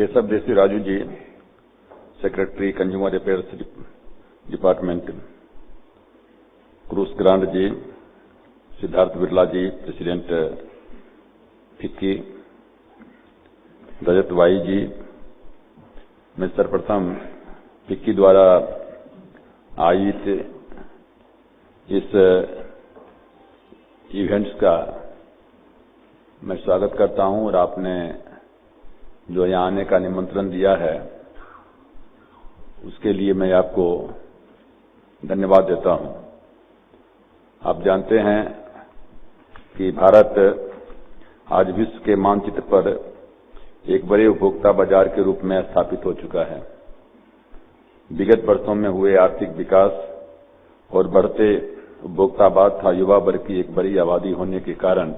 केशव देसी Raju ji, secretary consumer affairs department, क्रूस grand जी, सिद्धार्थ बिरला जी, president FICCI, रजत Y जी, मैं सर्वप्रथम फिक्की द्वारा आयोजित इस इवेंट्स का मैं स्वागत करता हूं और आपने जो यहाँ आने का निमंत्रण दिया है उसके लिए मैं आपको धन्यवाद देता हूं। आप जानते हैं कि भारत आज विश्व के मानचित्र पर एक बड़े उपभोक्ता बाजार के रूप में स्थापित हो चुका है। विगत वर्षों में हुए आर्थिक विकास और बढ़ते उपभोक्तावाद तथा युवा वर्ग की एक बड़ी आबादी होने के कारण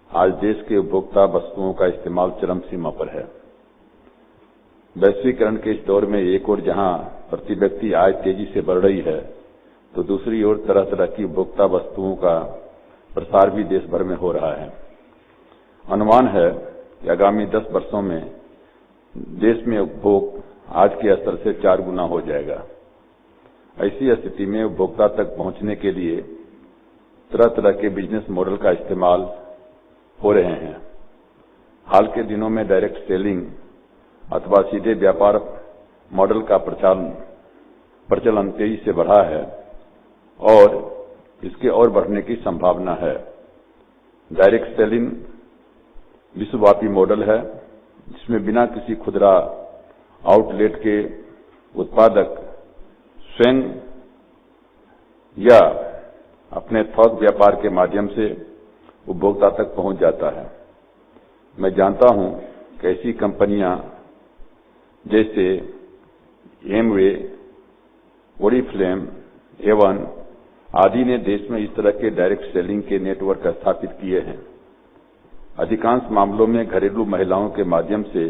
आज देश के उपभोक्ता वस्तुओं का इस्तेमाल चरम सीमा पर है। वैश्वीकरण के इस दौर में एक ओर जहां प्रति व्यक्ति आय तेजी से बढ़ रही है, तो दूसरी ओर तरह तरह की उपभोक्ता वस्तुओं का प्रसार भी देश भर में हो रहा है। अनुमान है कि आगामी 10 वर्षों में देश में उपभोग आज के स्तर से 4 गुना हो जाएगा। ऐसी स्थिति में उपभोक्ता तक पहुंचने के लिए तरह तरह के बिजनेस मॉडल का इस्तेमाल हो रहे हैं। हाल के दिनों में डायरेक्ट सेलिंग अथवा सीधे व्यापार मॉडल का प्रचलन तेजी से बढ़ा है और इसके और बढ़ने की संभावना है। डायरेक्ट सेलिंग विश्वव्यापी मॉडल है जिसमें बिना किसी खुदरा आउटलेट के उत्पादक स्वयं या अपने थोक व्यापार के माध्यम से उपभोक्ता तक पहुंच जाता है। मैं जानता हूं कि ऐसी कंपनियां जैसे एमवे, ओरिफ्लेम, एवन आदि ने देश में इस तरह के डायरेक्ट सेलिंग के नेटवर्क स्थापित किए हैं। अधिकांश मामलों में घरेलू महिलाओं के माध्यम से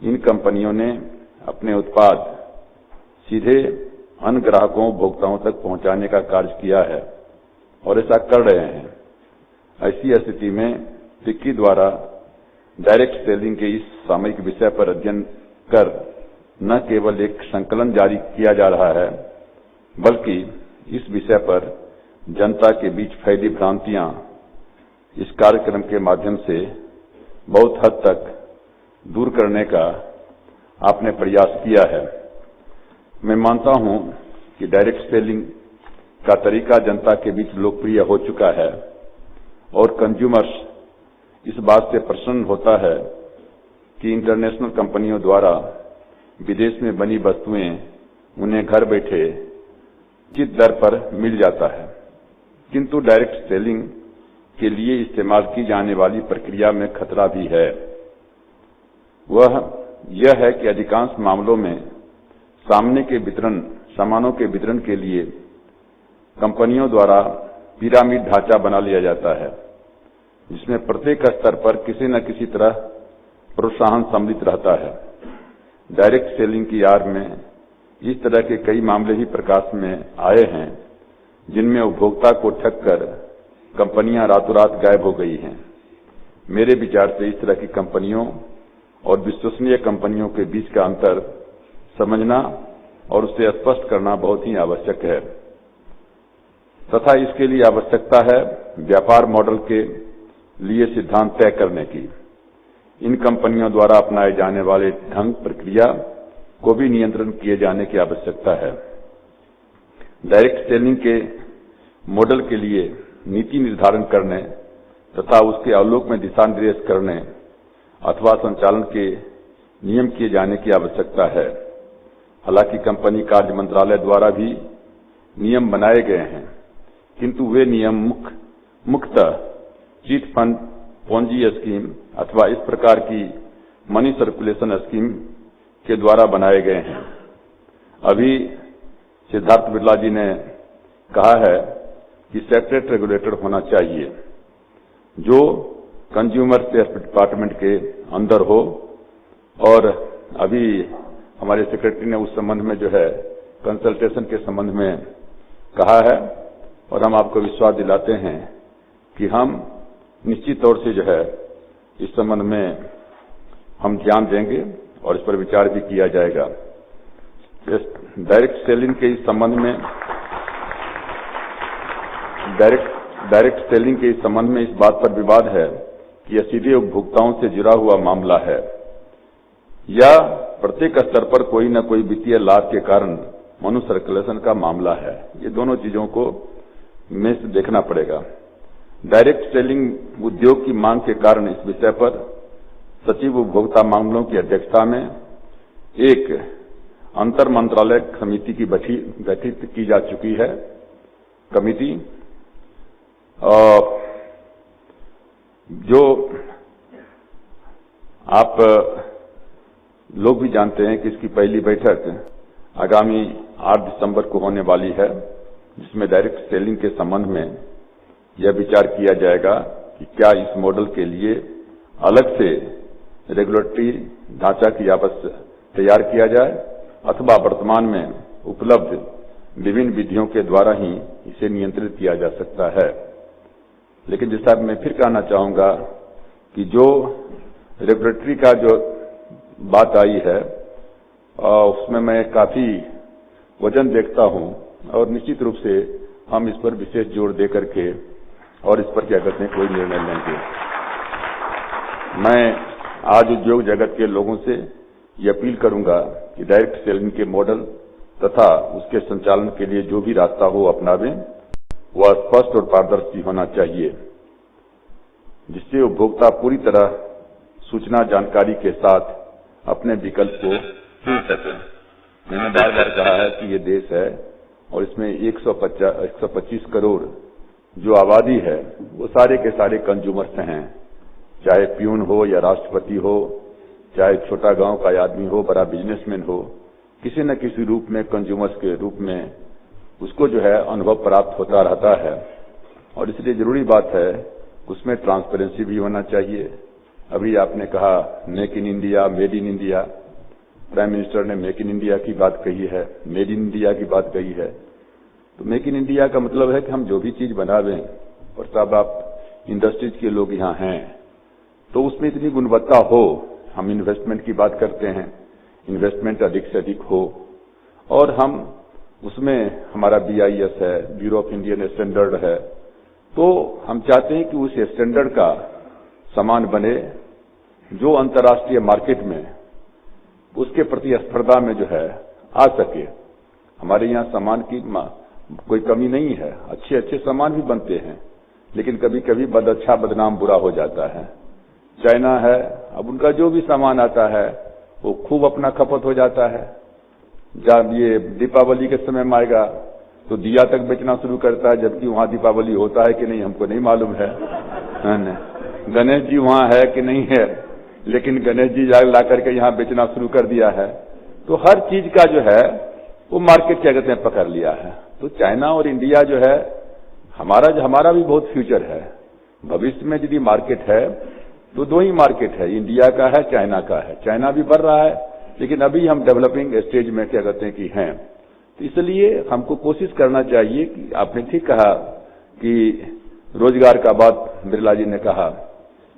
इन कंपनियों ने अपने उत्पाद सीधे अन्य ग्राहकों उपभोक्ताओं तक पहुंचाने का कार्य किया है और ऐसा कर रहे हैं। ऐसी स्थिति में फिक्की द्वारा डायरेक्ट सेलिंग के इस सामयिक विषय पर अध्ययन कर न केवल एक संकलन जारी किया जा रहा है, बल्कि इस विषय पर जनता के बीच फैली भ्रांतियां इस कार्यक्रम के माध्यम से बहुत हद तक दूर करने का आपने प्रयास किया है। मैं मानता हूं कि डायरेक्ट सेलिंग का तरीका जनता के बीच लोकप्रिय हो चुका है और कंज्यूमर्स इस बात से प्रसन्न होता है कि इंटरनेशनल कंपनियों द्वारा विदेश में बनी वस्तुएं उन्हें घर बैठे उचित दर पर मिल जाता है। किंतु डायरेक्ट सेलिंग के लिए इस्तेमाल की जाने वाली प्रक्रिया में खतरा भी है। वह यह है कि अधिकांश मामलों में सामानों के वितरण के लिए कंपनियों द्वारा पिरामिड ढांचा बना लिया जाता है, जिसमें प्रत्येक स्तर पर किसी न किसी तरह प्रोत्साहन सम्मिलित रहता है। डायरेक्ट सेलिंग की आड़ में इस तरह के कई मामले ही प्रकाश में आए हैं जिनमें उपभोक्ता को ठग कर कंपनियां रातों रात गायब हो गई हैं। मेरे विचार से इस तरह की कंपनियों और विश्वसनीय कंपनियों के बीच का अंतर समझना और उसे स्पष्ट करना बहुत ही आवश्यक है तथा इसके लिए आवश्यकता है व्यापार मॉडल के लिए सिद्धांत तय करने की। इन कंपनियों द्वारा अपनाए जाने वाले ढंग प्रक्रिया को भी नियंत्रण किए जाने की आवश्यकता है। डायरेक्ट सेलिंग के मॉडल के लिए नीति निर्धारण करने तथा उसके आलोक में दिशा निर्देश करने अथवा संचालन के नियम किए जाने की आवश्यकता है। हालांकि कंपनी कार्य मंत्रालय द्वारा भी नियम बनाए गए हैं, किंतु वे नियम मुख्यतः चिट फंड, पोंजी स्कीम अथवा इस प्रकार की मनी सर्कुलेशन स्कीम के द्वारा बनाए गए हैं। अभी सिद्धार्थ बिरला जी ने कहा है कि सेपरेट रेगुलेटर होना चाहिए जो कंज्यूमर अफेयर्स डिपार्टमेंट के अंदर हो और अभी हमारे सेक्रेटरी ने उस संबंध में जो है कंसल्टेशन के संबंध में कहा है और हम आपको विश्वास दिलाते हैं कि हम निश्चित तौर से जो है इस संबंध में हम ध्यान देंगे और इस पर विचार भी किया जाएगा। डायरेक्ट सेलिंग के इस संबंध में इस बात पर विवाद है कि यह सीधे उपभोक्ताओं से जुड़ा हुआ मामला है या प्रत्येक स्तर पर कोई न कोई वित्तीय लाभ के कारण मनी सर्कुलेशन का मामला है। ये दोनों चीजों को में से देखना पड़ेगा। डायरेक्ट सेलिंग उद्योग की मांग के कारण इस विषय पर सचिव उपभोक्ता मामलों की अध्यक्षता में एक अंतर मंत्रालय समिति की गठित की जा चुकी है। कमिटी जो आप लोग भी जानते हैं कि इसकी पहली बैठक आगामी 8 दिसंबर को होने वाली है, जिसमें डायरेक्ट सेलिंग के संबंध में यह विचार किया जाएगा कि क्या इस मॉडल के लिए अलग से रेगुलेटरी ढांचा की तैयार किया जाए अथवा वर्तमान में उपलब्ध विभिन्न विधियों के द्वारा ही इसे नियंत्रित किया जा सकता है। लेकिन जैसा मैं फिर कहना चाहूंगा कि जो रेगुलेटरी का जो बात आई है उसमें मैं काफी वजन देखता हूं और निश्चित रूप से हम इस पर विशेष जोर दे करके और इस पर क्या कहते हैं कोई निर्णय लेंगे। मैं आज उद्योग जगत के लोगों से ये अपील करूंगा कि डायरेक्ट सेलिंग के मॉडल तथा उसके संचालन के लिए जो भी रास्ता हो अपनावें, वह स्पष्ट और पारदर्शी होना चाहिए, जिससे उपभोक्ता पूरी तरह सूचना जानकारी के साथ अपने विकल्प को चुन सके। मैंने बार बार कहा है कि ये देश है और इसमें 125 करोड़ जो आबादी है वो सारे के सारे कंज्यूमर्स हैं, चाहे प्यून हो या राष्ट्रपति हो, चाहे छोटा गांव का आदमी हो, बड़ा बिजनेसमैन हो, किसी न किसी रूप में कंज्यूमर्स के रूप में उसको जो है अनुभव प्राप्त होता रहता है। और इसलिए जरूरी बात है उसमें ट्रांसपेरेंसी भी होना चाहिए। अभी आपने कहा make in India, made in India, prime minister ने मेक इन इंडिया की बात कही है, मेड इन इंडिया की बात कही है। तो मेक इन इंडिया का मतलब है कि हम जो भी चीज बनावें, और साहब आप इंडस्ट्रीज के लोग यहाँ हैं, तो उसमें इतनी गुणवत्ता हो। हम इन्वेस्टमेंट की बात करते हैं, इन्वेस्टमेंट अधिक से अधिक हो और हम उसमें हमारा BIS है, ब्यूरो ऑफ इंडियन स्टैंडर्ड है, तो हम चाहते हैं कि उस स्टैंडर्ड का सामान बने जो अंतर्राष्ट्रीय मार्केट में उसके प्रतिस्पर्धा में जो है आ सके। हमारे यहाँ सामान की कोई कमी नहीं है, अच्छे अच्छे सामान भी बनते हैं, लेकिन कभी कभी अच्छा बदनाम बुरा हो जाता है। चाइना है, अब उनका जो भी सामान आता है वो खूब अपना खपत हो जाता है। जब ये दीपावली के समय में आएगा तो दिया तक बेचना शुरू करता है, जबकि वहां दीपावली होता है कि नहीं हमको नहीं मालूम है। गणेश जी वहां है कि नहीं है, लेकिन गणेश जी ला करके यहाँ बेचना शुरू कर दिया है। तो हर चीज का जो है वो मार्केट क्या कहते हैं पकड़ लिया है। तो चाइना और इंडिया जो है हमारा भी बहुत फ्यूचर है। भविष्य में यदि मार्केट है तो दो ही मार्केट है, इंडिया का है, चाइना का है। चाइना भी बढ़ रहा है, लेकिन अभी हम डेवलपिंग स्टेज में क्या कहते हैं कि हैं। तो इसलिए हमको कोशिश करना चाहिए कि आपने ठीक कहा कि रोजगार का बात बिरला जी ने कहा,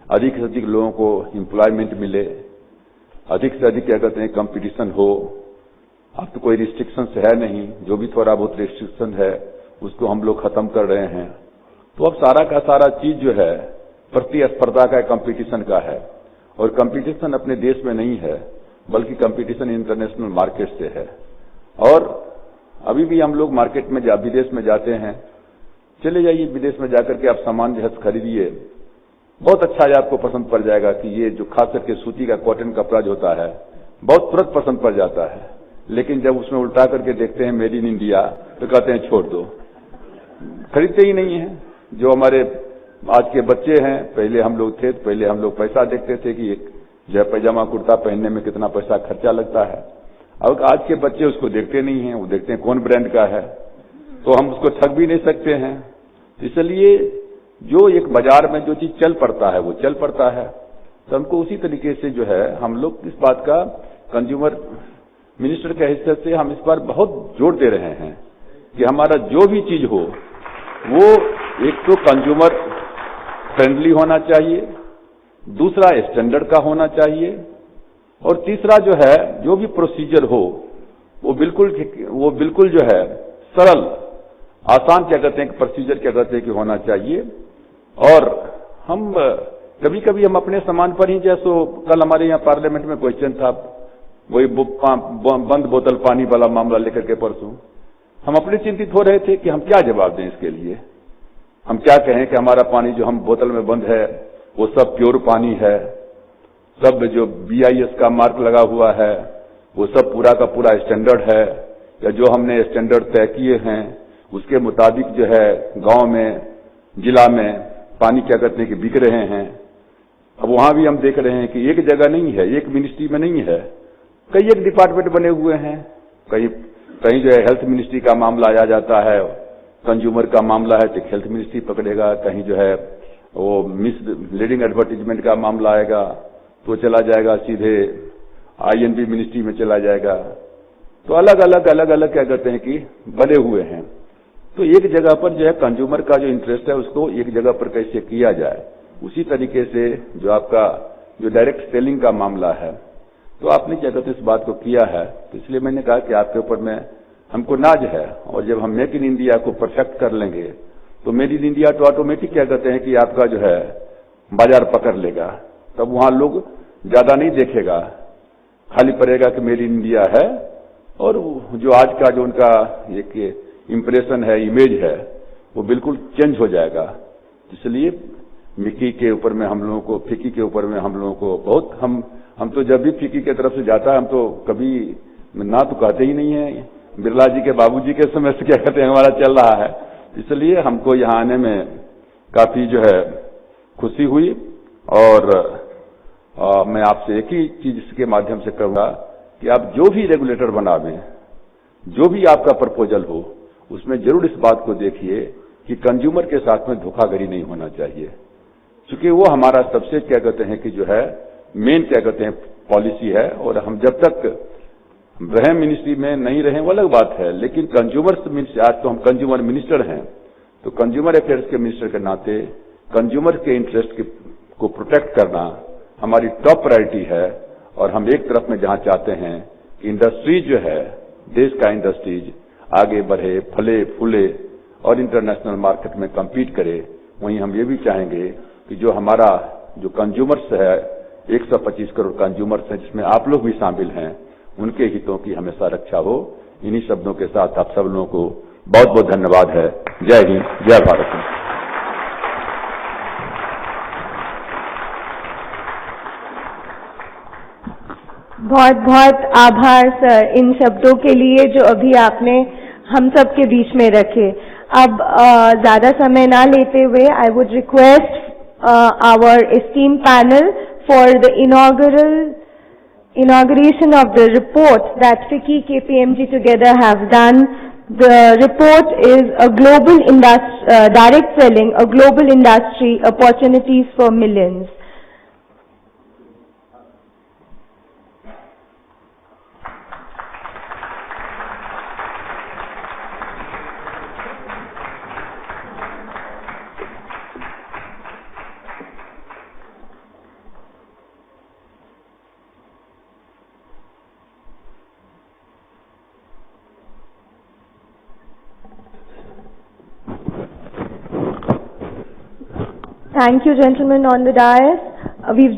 अधिक से अधिक लोगों को एम्प्लॉयमेंट मिले, अधिक से अधिक क्या कहते हैं कंपटीशन हो। अब तो कोई रिस्ट्रिक्शंस है नहीं, जो भी थोड़ा बहुत रिस्ट्रिक्शन है उसको हम लोग खत्म कर रहे हैं। तो अब सारा का सारा चीज जो है प्रतिस्पर्धा का, कंपटीशन का है, और कंपटीशन अपने देश में नहीं है बल्कि कंपटीशन इंटरनेशनल मार्केट से है। और अभी भी हम लोग मार्केट में विदेश में जाते हैं, चले जाइए विदेश में जाकर के आप सामान जो है खरीदिए, बहुत अच्छा है, आपको पसंद पड़ जाएगा कि ये जो खास करके सूती का कॉटन कपड़ा जो होता है बहुत तुरंत पसंद पड़ जाता है। लेकिन जब उसमें उल्टा करके देखते हैं मेड इन इंडिया तो कहते हैं छोड़ दो, खरीदते ही नहीं है। जो हमारे आज के बच्चे हैं, पहले हम लोग थे, पहले हम लोग पैसा देखते थे कि जो है पैजामा कुर्ता पहनने में कितना पैसा खर्चा लगता है। अब आज के बच्चे उसको देखते नहीं हैं, वो देखते हैं कौन ब्रांड का है, तो हम उसको ठग भी नहीं सकते हैं। इसलिए जो एक बाजार में जो चीज चल पड़ता है वो चल पड़ता है। तो हमको उसी तरीके से जो है हम लोग इस बात का कंज्यूमर मिनिस्टर के हिस्से से हम इस पर बहुत जोर दे रहे हैं कि हमारा जो भी चीज हो वो एक तो कंज्यूमर फ्रेंडली होना चाहिए, दूसरा स्टैंडर्ड का होना चाहिए, और तीसरा जो है, जो भी प्रोसीजर हो वो बिल्कुल जो है सरल, आसान क्या कहते हैं, प्रोसीजर क्या कहते हैं कि होना चाहिए। और हम कभी कभी हम अपने सामान पर ही, जैसो कल हमारे यहाँ पार्लियामेंट में क्वेश्चन था, वही बंद बोतल पानी वाला मामला लेकर के परसों, हम अपने चिंतित हो रहे थे कि हम क्या जवाब दें इसके लिए। हम क्या कहें कि हमारा पानी जो हम बोतल में बंद है वो सब प्योर पानी है, सब जो BIS का मार्क लगा हुआ है वो सब पूरा का पूरा स्टैंडर्ड है, या जो हमने स्टैंडर्ड तय किए हैं उसके मुताबिक जो है गांव में, जिला में पानी क्या कहते हैं कि बिक रहे हैं। अब वहां भी हम देख रहे हैं कि एक जगह नहीं है, एक मिनिस्ट्री में नहीं है, कई एक डिपार्टमेंट बने हुए हैं। कहीं जो है हेल्थ मिनिस्ट्री का मामला आ जाता है, कंज्यूमर का मामला है तो हेल्थ मिनिस्ट्री पकड़ेगा, कहीं जो है वो मिसलीडिंग एडवर्टीजमेंट का मामला आएगा तो चला जाएगा सीधे INB मिनिस्ट्री में चला जाएगा। तो अलग अलग क्या कहते हैं कि बने हुए हैं। तो एक जगह पर जो है कंज्यूमर का जो इंटरेस्ट है उसको एक जगह पर कैसे किया जाए, उसी तरीके से जो आपका जो डायरेक्ट सेलिंग का मामला है, तो आपने क्या कहते हैं इस बात को किया है। तो इसलिए मैंने कहा कि आपके ऊपर में हमको नाज है, और जब हम मेक इन इंडिया को परफेक्ट कर लेंगे तो मेड इन इंडिया तो ऑटोमेटिक क्या कहते हैं कि आपका जो है बाजार पकड़ लेगा। तब वहां लोग ज्यादा नहीं देखेगा, खाली पड़ेगा कि मेड इन इंडिया है, और जो आज का जो उनका एक इंप्रेशन है, इमेज है, वो बिल्कुल चेंज हो जाएगा। इसलिए मिकी के ऊपर में हम लोगों को, फिक्की के ऊपर में हम लोगों को बहुत, हम तो जब भी फिक्की की तरफ से जाता है हम तो कभी ना तो कहते ही नहीं है। बिरला जी के बाबूजी के समय से क्या कहते हैं हमारा चल रहा है, इसलिए हमको यहाँ आने में काफी जो है खुशी हुई। और मैं आपसे एक ही चीज इसके माध्यम से कहूंगा कि आप जो भी रेगुलेटर बनावें, जो भी आपका प्रपोजल हो, उसमें जरूर इस बात को देखिए कि कंज्यूमर के साथ में धोखाधड़ी नहीं होना चाहिए, क्योंकि वो हमारा सबसे क्या कहते हैं कि जो है मेन क्या कहते हैं पॉलिसी है। और हम जब तक रहे मिनिस्ट्री में नहीं रहे वो अलग बात है, लेकिन कंज्यूमर आज तो हम कंज्यूमर मिनिस्टर हैं, तो कंज्यूमर अफेयर्स के मिनिस्टर के नाते कंज्यूमर के इंटरेस्ट को प्रोटेक्ट करना हमारी टॉप प्रायोरिटी है। और हम एक तरफ में जहां चाहते हैं कि इंडस्ट्रीज जो है, देश का इंडस्ट्रीज आगे बढ़े, फले फूले और इंटरनेशनल मार्केट में कम्पीट करे, वहीं हम ये भी चाहेंगे कि जो हमारा जो कंज्यूमर्स है, 125 करोड़ कंज्यूमर्स हैं जिसमें आप लोग भी शामिल हैं, उनके हितों की हमेशा रक्षा हो। इन्हीं शब्दों के साथ आप सब लोगों को बहुत बहुत धन्यवाद है। जय हिंद, जय भारत। बहुत बहुत आभार सर इन शब्दों के लिए जो अभी आपने हम सब के बीच में रखे। अब ज्यादा समय ना लेते हुए I would request our esteemed panel for the inauguration of the report that FICCI KPMG together have done. The report is a global direct selling, a global industry, opportunities for millions. Thank you, gentlemen on the dais. We've